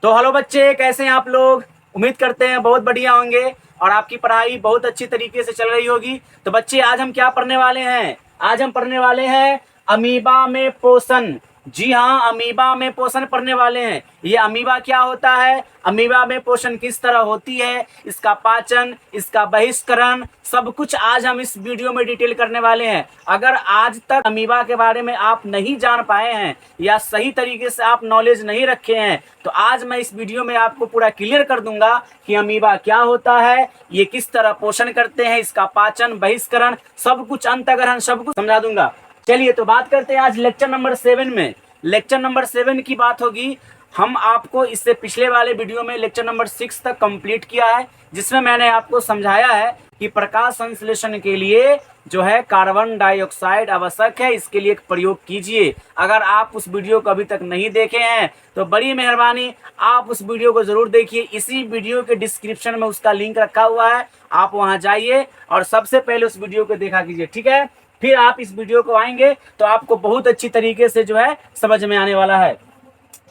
तो हेलो बच्चे, कैसे हैं आप लोग। उम्मीद करते हैं बहुत बढ़िया होंगे और आपकी पढ़ाई बहुत अच्छी तरीके से चल रही होगी। तो बच्चे, आज हम क्या पढ़ने वाले हैं? आज हम पढ़ने वाले हैं अमीबा में पोषण। जी हाँ, अमीबा में पोषण पढ़ने वाले हैं। ये अमीबा क्या होता है, अमीबा में पोषण किस तरह होती है, इसका पाचन, इसका बहिष्करण, सब कुछ आज हम इस वीडियो में डिटेल करने वाले हैं। अगर आज तक अमीबा के बारे में आप नहीं जान पाए हैं या सही तरीके से आप नॉलेज नहीं रखे हैं, तो आज मैं इस वीडियो में आपको पूरा क्लियर कर दूंगा कि अमीबा क्या होता है, ये किस तरह पोषण करते हैं, इसका पाचन, बहिष्करण, सब कुछ, अंतःग्रहण, सब कुछ समझा दूंगा। चलिए तो बात करते हैं आज लेक्चर नंबर 7 में। लेक्चर नंबर 7 की बात होगी। हम आपको इससे पिछले वाले वीडियो में लेक्चर नंबर 6 तक कंप्लीट किया है, जिसमें मैंने आपको समझाया है कि प्रकाश संश्लेषण के लिए जो है कार्बन डाइऑक्साइड आवश्यक है, इसके लिए एक प्रयोग कीजिए। अगर आप उस वीडियो को अभी तक नहीं देखे हैं तो बड़ी मेहरबानी आप उस वीडियो को जरूर देखिए। इसी वीडियो के डिस्क्रिप्शन में उसका लिंक रखा हुआ है, आप वहां जाइए और सबसे पहले उस वीडियो को देखा कीजिए, ठीक है। फिर आप इस वीडियो को आएंगे तो आपको बहुत अच्छी तरीके से जो है समझ में आने वाला है।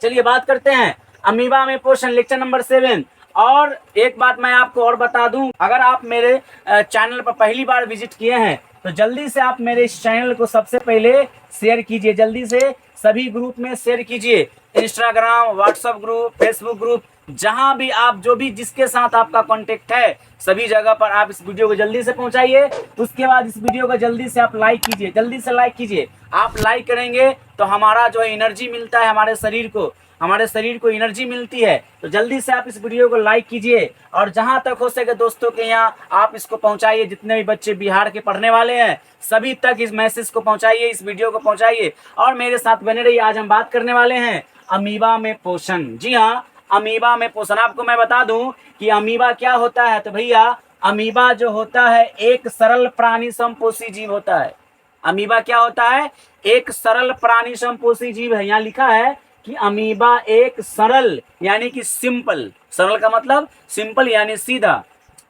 चलिए बात करते हैं अमीबा में पोषण, लेक्चर नंबर 7। और एक बात मैं आपको और बता दूं, अगर आप मेरे चैनल पर पहली बार विजिट किए हैं तो जल्दी से आप मेरे इस चैनल को सबसे पहले शेयर कीजिए, जल्दी से सभी ग्रुप में शेयर कीजिए। Instagram, WhatsApp group, Facebook group, जहां भी आप जो भी जिसके साथ आपका कांटेक्ट है, सभी जगह पर आप इस वीडियो को जल्दी से पहुंचाइए। उसके बाद इस वीडियो को जल्दी से आप लाइक कीजिए, जल्दी से लाइक कीजिए। आप लाइक करेंगे तो हमारा जो है एनर्जी मिलता है, हमारे शरीर को एनर्जी मिलती है। तो जल्दी से आप इस वीडियो को लाइक कीजिए और जहां तक हो सके दोस्तों के यहाँ आप इसको पहुंचाइए। जितने भी बच्चे बिहार के पढ़ने वाले हैं सभी तक इस मैसेज को पहुंचाइए, इस वीडियो को पहुंचाइए और मेरे साथ बने रहिए। आज हम बात करने वाले हैं अमीबा में पोषण। जी हाँ, अमीबा में पोषण। आपको मैं बता दूं कि अमीबा क्या होता है। तो भैया, अमीबा जो होता है एक सरल प्राणी समपोषी जीव होता है। अमीबा क्या होता है? एक सरल प्राणी समपोषी जीव है। यहाँ लिखा है कि अमीबा एक सरल यानी कि सिंपल, सरल का मतलब सिंपल यानी सीधा,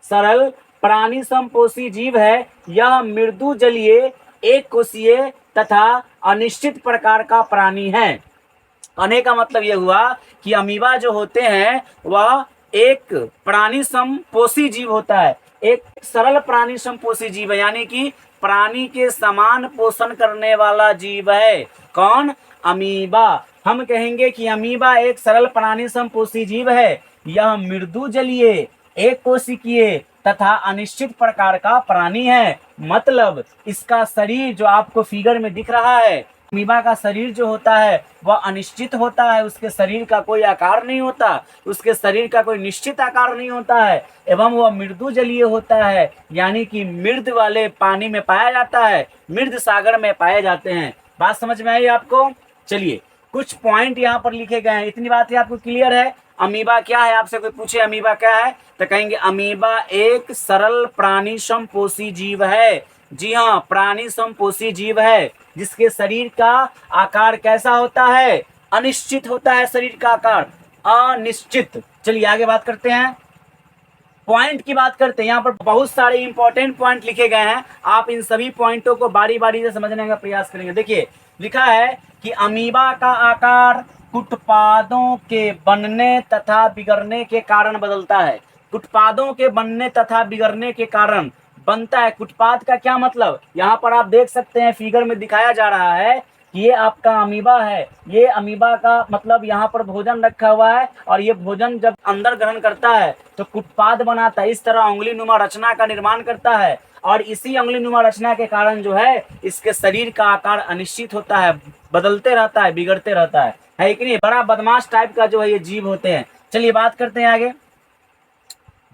सरल प्राणी समपोषी जीव है। यह मृदु जलीय, एक कोशीय तथा अनिश्चित प्रकार का प्राणी है। कहने का मतलब यह हुआ कि अमीबा जो होते हैं वह एक प्राणी समपोषी जीव होता है, एक सरल प्राणी समपोषी जीव है, यानी कि प्राणी के समान पोषण करने वाला जीव है। कौन? अमीबा। हम कहेंगे कि अमीबा एक सरल प्राणी समपोषी जीव है। यह मृदु जलीय, एक कोशिकीय तथा अनिश्चित प्रकार का प्राणी है। मतलब इसका शरीर जो आपको फिगर में दिख रहा है, अमीबा का शरीर जो होता है वह अनिश्चित होता है। उसके शरीर का कोई आकार नहीं होता, उसके शरीर का कोई निश्चित आकार नहीं होता है, एवं वह मृदु जलीय होता है, यानी कि मृद वाले पानी में पाया जाता है, मृद सागर में पाए जाते हैं। बात समझ में आई आपको? चलिए, कुछ पॉइंट यहाँ पर लिखे गए हैं। इतनी बात आपको क्लियर है? अमीबा क्या है? आपसे कोई पूछे अमीबा क्या है तो कहेंगे अमीबा एक सरल प्राणी समपोषी जीव है। जी हाँ, प्राणी समपोषी जीव है जिसके शरीर का आकार कैसा होता है? अनिश्चित होता है शरीर का आकार, अनिश्चित। चलिए आगे बात करते हैं, पॉइंट की बात करते हैं। यहाँ पर बहुत सारे इंपॉर्टेंट पॉइंट लिखे गए हैं। आप इन सभी पॉइंटों को बारी बारी से समझने का प्रयास करेंगे। देखिए, लिखा है कि अमीबा का आकार कुटपादों के बनने तथा बिगड़ने के कारण बदलता है। कुटपादों के बनने तथा बिगड़ने के कारण बनता है। कुटपाद का क्या मतलब? यहाँ पर आप देख सकते हैं, फिगर में दिखाया जा रहा है कि ये आपका अमीबा है। ये अमीबा का मतलब यहाँ पर भोजन रखा हुआ है और ये भोजन जब अंदर ग्रहण करता है तो कुटपाद बनाता है। इस तरह उंगली नुमा रचना का निर्माण करता है और इसी उंगली नुमा रचना के कारण जो है इसके शरीर का आकार अनिश्चित होता है, बदलते रहता है, बिगड़ते रहता है कि नहीं? बड़ा बदमाश टाइप का जो है ये जीव होते हैं। चलिए बात करते हैं आगे।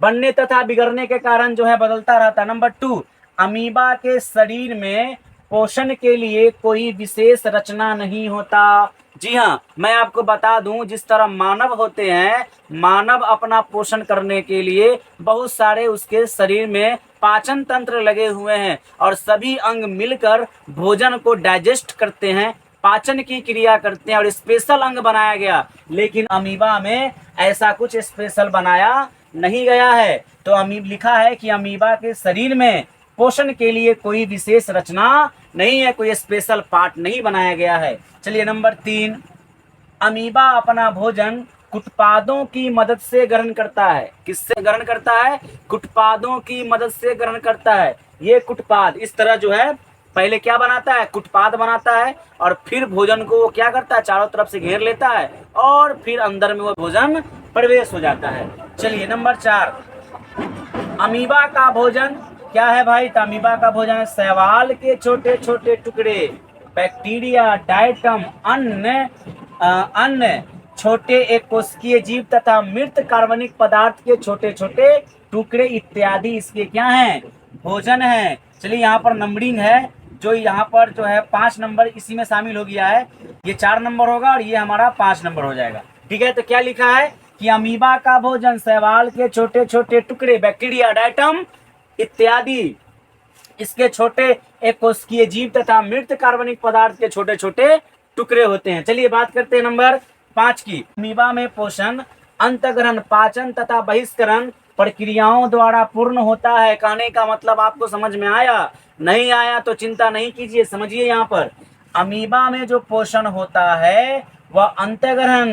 बनने तथा बिगड़ने के कारण जो है बदलता रहता है। नंबर 2, अमीबा के शरीर में पोषण के लिए कोई विशेष रचना नहीं होता। जी हाँ, मैं आपको बता दूं, जिस तरह मानव होते हैं, मानव अपना पोषण करने के लिए बहुत सारे उसके शरीर में पाचन तंत्र लगे हुए हैं और सभी अंग मिलकर भोजन को डाइजेस्ट करते हैं, पाचन की क्रिया करते हैं और स्पेशल अंग बनाया गया। लेकिन अमीबा में ऐसा कुछ स्पेशल बनाया नहीं गया है। तो अमीब लिखा है कि अमीबा के शरीर में पोषण के लिए कोई विशेष रचना नहीं है, कोई स्पेशल पार्ट नहीं बनाया गया है। चलिए नंबर 3, अमीबा अपना भोजन कुटपादों की मदद से ग्रहण करता है। किससे ग्रहण करता है? कुटपादों की मदद से ग्रहण करता है। ये कुटपाद इस तरह जो है पहले क्या बनाता है? कुटपाद बनाता है और फिर भोजन को वो क्या करता है? चारों तरफ से घेर लेता है और फिर अंदर में वो भोजन प्रवेश हो जाता है। चलिए नंबर 4, अमीबा का भोजन क्या है भाई? तो अमीबा का भोजन है शैवाल के छोटे छोटे टुकड़े, बैक्टीरिया, डायटम, अन्य छोटे एक कोशिकीय जीव तथा मृत कार्बनिक पदार्थ के छोटे छोटे टुकड़े इत्यादि इसके क्या हैं? भोजन है। चलिए यहाँ पर नंबरिंग है, जो यहाँ पर जो है 5 नंबर इसी में शामिल हो गया है। ये 4 नंबर होगा और ये हमारा 5 नंबर हो जाएगा। ठीक है, तो क्या लिखा है कि अमीबा का भोजन शैवाल के छोटे छोटे टुकड़े, बैक्टीरिया, डायटम इत्यादि इसके छोटे एक कोशिकीय जीव तथा मृत कार्बनिक पदार्थ के छोटे छोटे टुकड़े होते हैं। चलिए बात करते हैं नंबर 5 की। अमीबा में पोषण अंतःग्रहण, पाचन तथा बहिष्करण प्रक्रियाओं द्वारा पूर्ण होता है। कहने का मतलब आपको समझ में आया? नहीं आया तो चिंता नहीं कीजिए, समझिए। यहाँ पर अमीबा में जो पोषण होता है वह अंतःग्रहण,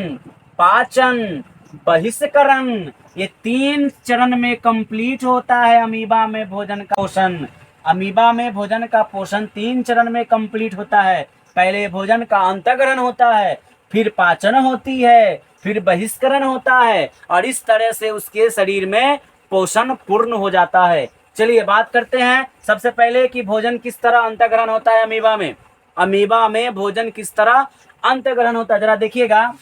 पाचन, बहिष्करण, ये 3 चरण में कंप्लीट होता है। अमीबा में भोजन का पोषण, अमीबा में भोजन का पोषण 3 चरण में कंप्लीट होता है। पहले भोजन का अंतःग्रहण होता है, फिर पाचन होती है, फिर बहिष्करण होता है और इस तरह से उसके शरीर में पोषण पूर्ण हो जाता है। चलिए बात करते हैं सबसे पहले कि भोजन किस तरह अंतःग्रहण होता है अमीबा में। अमीबा में भोजन किस तरह अंतःग्रहण होता है, जरा देखिएगा।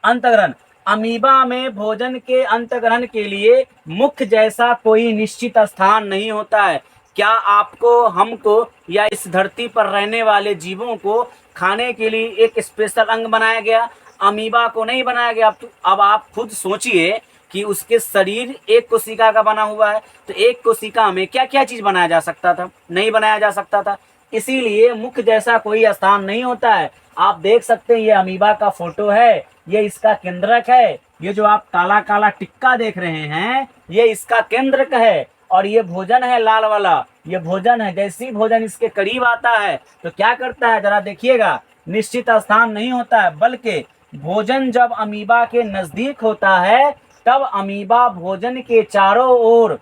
अंतःग्रहण, अमीबा में भोजन के अंतःग्रहण के लिए मुख जैसा कोई निश्चित स्थान नहीं होता है। क्या आपको, हमको या इस धरती पर रहने वाले जीवों को खाने के लिए एक स्पेशल अंग बनाया गया? अमीबा को नहीं बनाया गया। अब आप खुद सोचिए कि उसके शरीर एक कोशिका का बना हुआ है, तो एक कोशिका में क्या क्या चीज बनाया जा सकता था? नहीं बनाया जा सकता था। इसीलिए मुख जैसा कोई स्थान नहीं होता है। आप देख सकते हैं ये अमीबा का फोटो है, ये इसका केंद्रक है। ये जो आप काला काला टिक्का देख रहे हैं ये इसका केंद्रक है और ये भोजन है लाल वाला, ये भोजन है। जैसे ही भोजन इसके करीब आता है तो क्या करता है, जरा देखिएगा, निश्चित स्थान नहीं होता है, बल्कि भोजन जब अमीबा के नजदीक होता है तब अमीबा भोजन के चारों ओर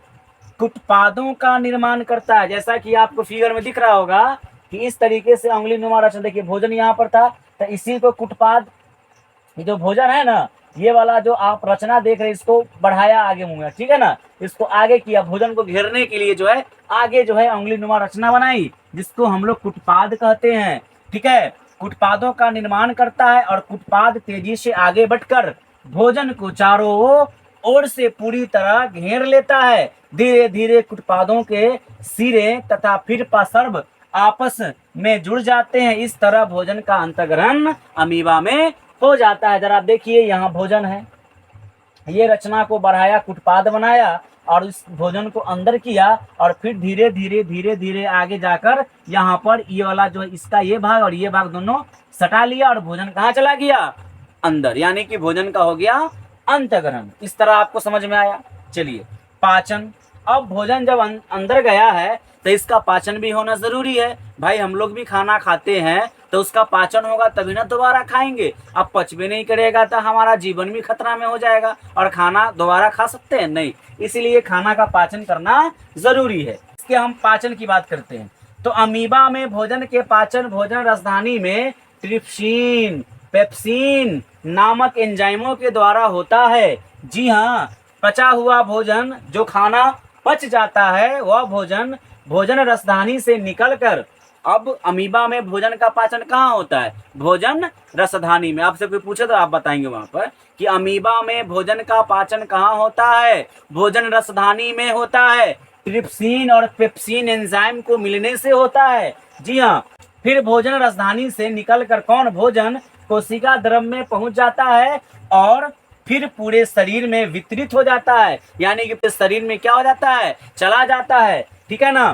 कुटपादों का निर्माण करता है। जैसा कि आपको फिगर में दिख रहा होगा कि इस तरीके से उंगली नुमा रचना, देखिए भोजन यहाँ पर था तो इसी को कुटपाद, ये जो भोजन है ना, ये वाला जो आप रचना देख रहे हैं इसको बढ़ाया आगे मुंह में, ठीक है ना, इसको आगे किया, भोजन को घेरने के लिए जो है आगे जो है उंगली नुमा रचना बनाई, जिसको हम लोग कुटपाद कहते हैं। ठीक है, कुटपादों का निर्माण करता है और कुटपाद तेजी से आगे बढ़कर भोजन को चारों ओर से पूरी तरह घेर लेता है। धीरे धीरे कुटपादों के सिरे तथा फिर पार्श्व आपस में जुड़ जाते हैं। इस तरह भोजन का अंतःग्रहण अमीबा में हो जाता है। जरा देखिए यहाँ भोजन है, ये रचना को बढ़ाया, कुटपाद बनाया और इस भोजन को अंदर किया और फिर धीरे धीरे धीरे धीरे आगे जाकर यहाँ पर ये वाला जो है इसका ये भाग और ये भाग दोनों सटा लिया और भोजन कहाँ चला गया? अंदर, यानी कि भोजन का हो गया अंतःग्रहण। इस तरह आपको समझ में आया। चलिए पाचन, अब भोजन जब अंदर गया है तो इसका पाचन भी होना जरूरी है। भाई हम लोग भी खाना खाते हैं तो उसका पाचन होगा तभी ना दोबारा खाएंगे। अब पच भी नहीं करेगा तो हमारा जीवन भी खतरा में हो जाएगा और खाना दोबारा खा सकते हैं नहीं, इसीलिए खाना का पाचन करना जरूरी है। इसके हम पाचन की बात करते हैं तो अमीबा में भोजन के पाचन भोजन राजधानी में ट्रिप्सिन, पेप्सिन नामक एंजाइमों के द्वारा होता है। जी हाँ, पचा हुआ भोजन, जो खाना पच जाता है वह भोजन भोजन रसधानी से निकलकर, अब अमीबा में भोजन का पाचन कहाँ होता है? भोजन रसधानी में। आपसे कोई पूछे तो आप बताएंगे वहां पर कि अमीबा में भोजन का पाचन कहाँ होता है? भोजन रसधानी में होता है। ट्रिप्सिन और पेप्सिन एंजाइम को मिलने से होता है। जी हाँ, फिर भोजन रसधानी से निकलकर कौन? भोजन कोशिका द्रव में पहुंच जाता है और फिर पूरे शरीर में वितरित हो जाता है, यानी कि शरीर में क्या हो जाता है? चला जाता है। ठीक है ना,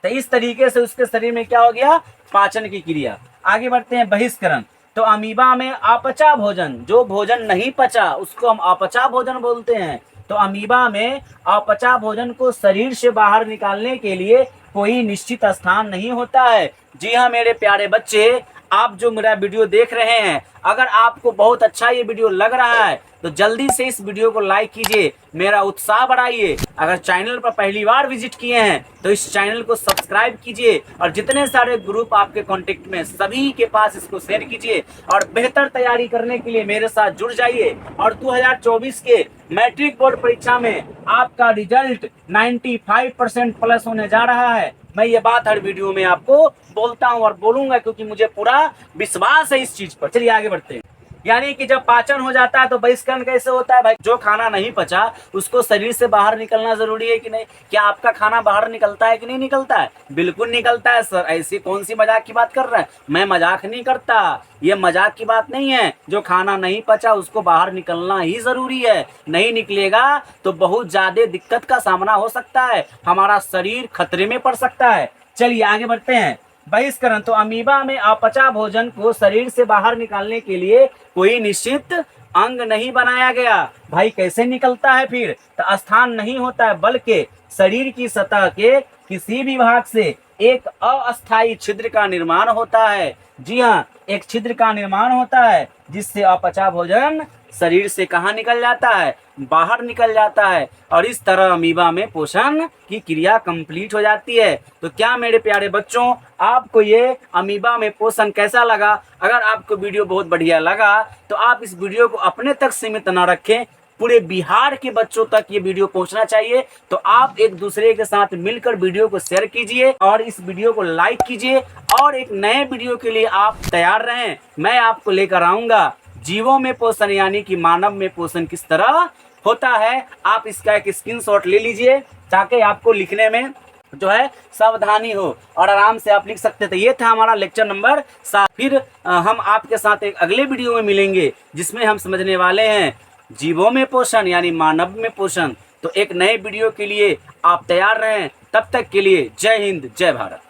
तो इस तरीके से उसके शरीर में क्या हो गया? पाचन की क्रिया। आगे बढ़ते हैं बहिष्करण। तो अमीबा में अपचा भोजन, जो भोजन नहीं पचा उसको हम अपचा भोजन बोलते हैं। तो अमीबा में अपचा भोजन को शरीर से बाहर निकालने के लिए कोई निश्चित स्थान नहीं होता है। जी हाँ मेरे प्यारे बच्चे, आप जो मेरा वीडियो देख रहे हैं, अगर आपको बहुत अच्छा ये वीडियो लग रहा है तो जल्दी से इस वीडियो को लाइक कीजिए, मेरा उत्साह बढ़ाइए। अगर चैनल पर पहली बार विजिट किए हैं तो इस चैनल को सब्सक्राइब कीजिए और जितने सारे ग्रुप आपके कांटेक्ट में सभी के पास इसको शेयर कीजिए और बेहतर तैयारी करने के लिए मेरे साथ जुड़ जाइए। और 2024 के मैट्रिक बोर्ड परीक्षा में आपका रिजल्ट 95% प्लस होने जा रहा है। मैं ये बात हर वीडियो में आपको बोलता हूँ और बोलूंगा, क्योंकि मुझे पूरा विश्वास है इस चीज पर। चलिए आगे बढ़ते हैं। यानी कि जब पाचन हो जाता है तो बहिष्करण कैसे होता है भाई? जो खाना नहीं पचा उसको शरीर से बाहर निकलना जरूरी है कि नहीं? क्या आपका खाना बाहर निकलता है कि नहीं निकलता है? बिल्कुल निकलता है सर। ऐसी कौन सी मजाक की बात कर रहे हैं? मैं मजाक नहीं करता, ये मजाक की बात नहीं है। जो खाना नहीं पचा उसको बाहर निकलना ही जरूरी है। नहीं निकलेगा तो बहुत ज्यादा दिक्कत का सामना हो सकता है, हमारा शरीर खतरे में पड़ सकता है। चलिए आगे बढ़ते हैं। बहिष्करण तो अमीबा में अपचा भोजन को शरीर से बाहर निकालने के लिए कोई निश्चित अंग नहीं बनाया गया। भाई कैसे निकलता है फिर? तो स्थान नहीं होता है, बल्कि शरीर की सतह के किसी भी भाग से एक अस्थायी छिद्र का निर्माण होता है। जी हाँ, एक छिद्र का निर्माण होता है जिससे अपचा भोजन शरीर से कहाँ निकल जाता है? बाहर निकल जाता है। और इस तरह अमीबा में पोषण की क्रिया कंप्लीट हो जाती है। तो क्या मेरे प्यारे बच्चों, आपको ये अमीबा में पोषण कैसा लगा? अगर आपको वीडियो बहुत बढ़िया लगा तो आप इस वीडियो को अपने तक सीमित न रखें, पूरे बिहार के बच्चों तक ये वीडियो पहुंचना चाहिए। तो आप एक दूसरे के साथ मिलकर वीडियो को शेयर कीजिए और इस वीडियो को लाइक कीजिए। और एक नए वीडियो के लिए आप तैयार रहें, मैं आपको लेकर आऊंगा जीवों में पोषण, यानी कि मानव में पोषण किस तरह होता है। आप इसका एक स्क्रीनशॉट ले लीजिए ताकि आपको लिखने में जो है सावधानी हो और आराम से आप लिख सकते थे। ये था हमारा लेक्चर नंबर 7। फिर हम आपके साथ एक अगले वीडियो में मिलेंगे जिसमें हम समझने वाले हैं जीवों में पोषण यानी मानव में पोषण। तो एक नए वीडियो के लिए आप तैयार रहें। तब तक के लिए जय हिंद, जय भारत।